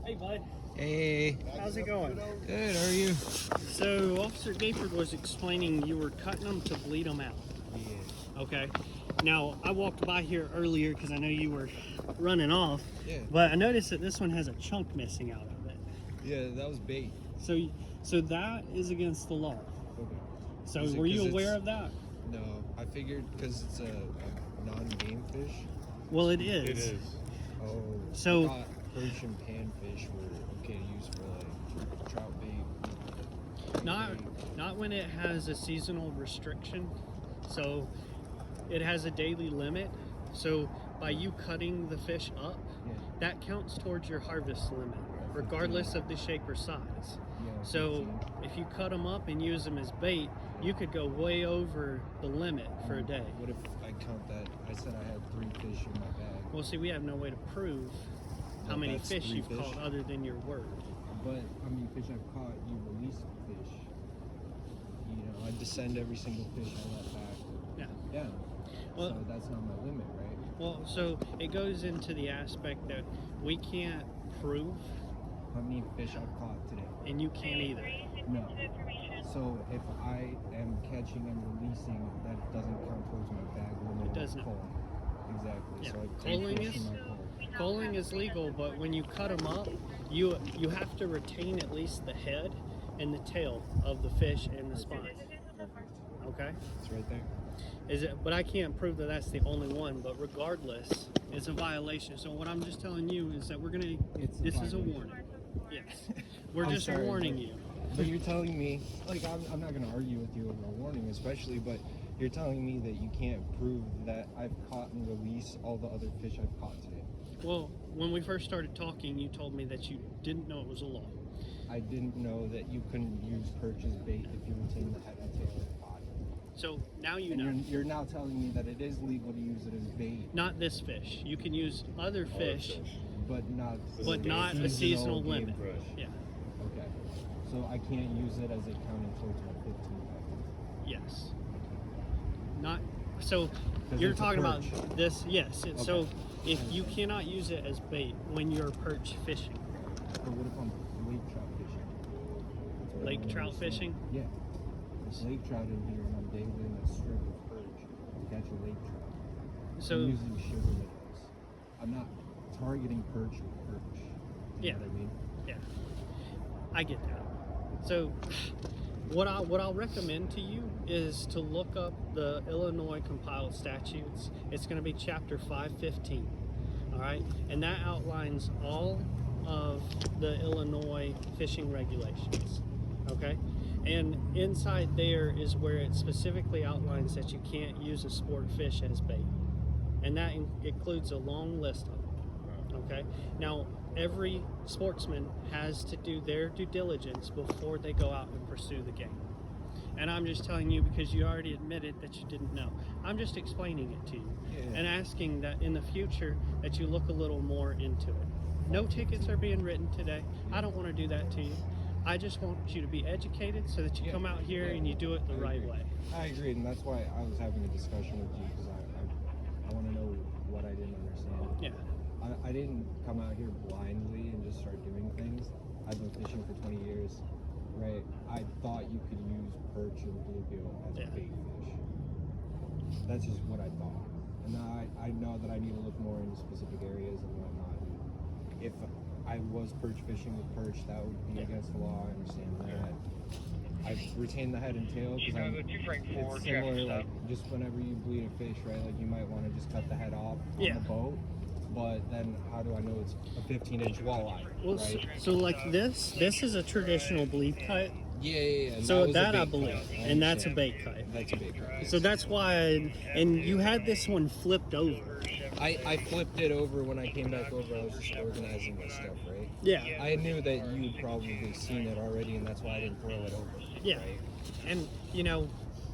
Hey, bud. Hey. How's it going? Good, how are you? So, Officer Gayford was explaining you were cutting them to bleed them out. Yeah. Okay. Now, I walked by here earlier because I know you were running off. Yeah. But I noticed that this one has a chunk missing out of it. Yeah, that was bait. So that is against the law. Okay. So Is it were you 'cause aware it's- of that? No, I figured because it's a non-game fish. Well, it is. It is. Oh. So- I thought perch and panfish were okay to use for like trout bait. Not when it has a seasonal restriction. So it has a daily limit. So by you cutting the fish up, Yeah. that counts towards your harvest limit, regardless of the shape or size. Yeah, So 15. if you cut them up and use them as bait, you could go way over the limit for a day. What if I count that? I said I had 3 fish in my bag. Well, see, we have no way to prove how Well, many that's fish 3 you've fish. caught other than your word. But how many fish I've caught, you release the fish. You know, I descend every single fish I let back. Yeah. Yeah. Well- so that's not my limit, right? Well, so it goes into the aspect that we can't prove, How many fish I've caught today? and you can't either. No. So if I am catching and releasing, that doesn't count towards my bag limit. It does not. Cull. Exactly. Yeah. So I Culling fish is- in my cull. Culling is legal, but when you cut them up, you have to retain at least the head and the tail of the fish and the spine. Perfect. Okay? It's right there. Is it? But I can't prove that that's the only one. But regardless, it's a violation. So what I'm just telling you is that we're gonna. It's a This is a violation. warning. Yes, we're I'm just sorry, warning but- you. But you're telling me, like, I'm not going to argue with you over a warning, especially, but you're telling me that you can't prove that I've caught and released all the other fish I've caught today. Well, when we first started talking, you told me that you didn't know it was a law. I didn't know that you couldn't use perch as bait if you retain the head and tail of the body. So now you And know. you're now telling me that it is legal to use it as bait, Not this fish. You can use other fish, but not but not a seasonal game limit. fish. Yeah. Okay. So I can't use it as it counting towards my 15 pounds. Yes. Not. So 'Cause you're it's a talking about perch. this. Yes. So Okay. if you cannot use it as bait when you're perch fishing, But what if I'm lake trout fishing? That's what I lake don't trout understand. fishing. Yeah. There's lake trout in here and I'm dangling a strip of perch to catch a lake trout. So I'm using sugar minnows. I'm not targeting perch with perch. You Yeah. know what I mean? yeah, I get that. So what I'll recommend to you is to look up the Illinois compiled statutes. It's going to be chapter 515. All right, and that outlines all of the Illinois fishing regulations. Okay, and inside there is where it specifically outlines that you can't use a sport fish as bait, and that includes a long list of them. Okay, now every sportsman has to do their due diligence before they go out and pursue the game. And I'm just telling you because you already admitted that you didn't know. I'm just explaining it to you Yeah. and asking that in the future that you look a little more into it. No tickets are being written today. I don't want to do that to you. I just want you to be educated so that you Yeah. come out here Yeah. and you do it the I right agree. way. I agree, and that's why I was having a discussion with you because I want to know what I didn't understand. Yeah. I didn't come out here blindly and just start doing things. I've been fishing for 20 years, right? I thought you could use perch and bluegill as Yeah. a bait fish. That's just what I thought. And now I know that I need to look more into specific areas and whatnot. If I was perch fishing with perch, that would be Yeah. against the law. I understand that. I retain the head and tail because Chicago 2 it's similar, like just whenever you bleed a fish, right? Like you might want to just cut the head off on Yeah. the boat, but then how do I know it's a 15-inch walleye? Well, right? so like this is a traditional bleed cut. Yeah. And So was a that I bait believe, cut. and that's a understand. bait cut. That's a bait cut. So that's why, and you had this one flipped over. I flipped it over when I came back over. I was just organizing my stuff, right? Yeah, I knew that you'd probably seen it already, and that's why I didn't throw it over. yeah. Right? And you know,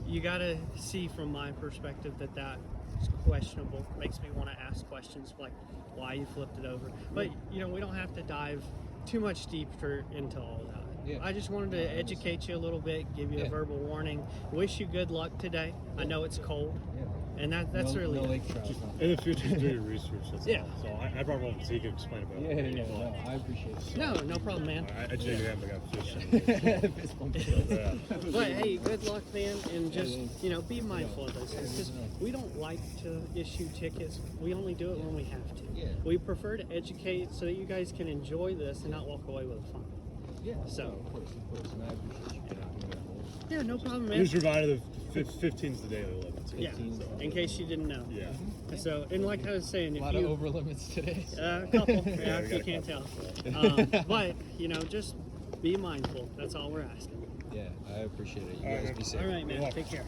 you gotta see from my perspective that that's questionable. Makes me want to ask questions like why you flipped it over. But you know, we don't have to dive too much deeper into all that. Yeah. I just wanted to educate you a little bit, give you a Yeah. verbal warning. Wish you good luck today. I know it's cold. Yeah. And that's no, really no it. lake trout. In the future, do your research. That's Yeah. all. So I brought him over so he could explain about it. Yeah, no, I appreciate it. No problem, man. I jaded him. I got fish. Fist bump. Yeah. But hey, good luck, man, and just Yeah. be mindful of those things because we don't like to issue tickets. We only do it when we have to. Yeah. We prefer to educate so that you guys can enjoy this and not walk away with a fine. Yeah, So. of course, and I appreciate you getting out here. Yeah, no problem, man. He's reminded of 15's the daily limit. Too. Yeah, 15's in case you didn't know. Yeah. So, and like I was saying, A if lot you of over limits today. a couple, yeah, we if got you a can't tell. couple. But just be mindful. That's all we're asking. Yeah, I appreciate it. You All right, guys man. be safe. All right, man. luck. Take care.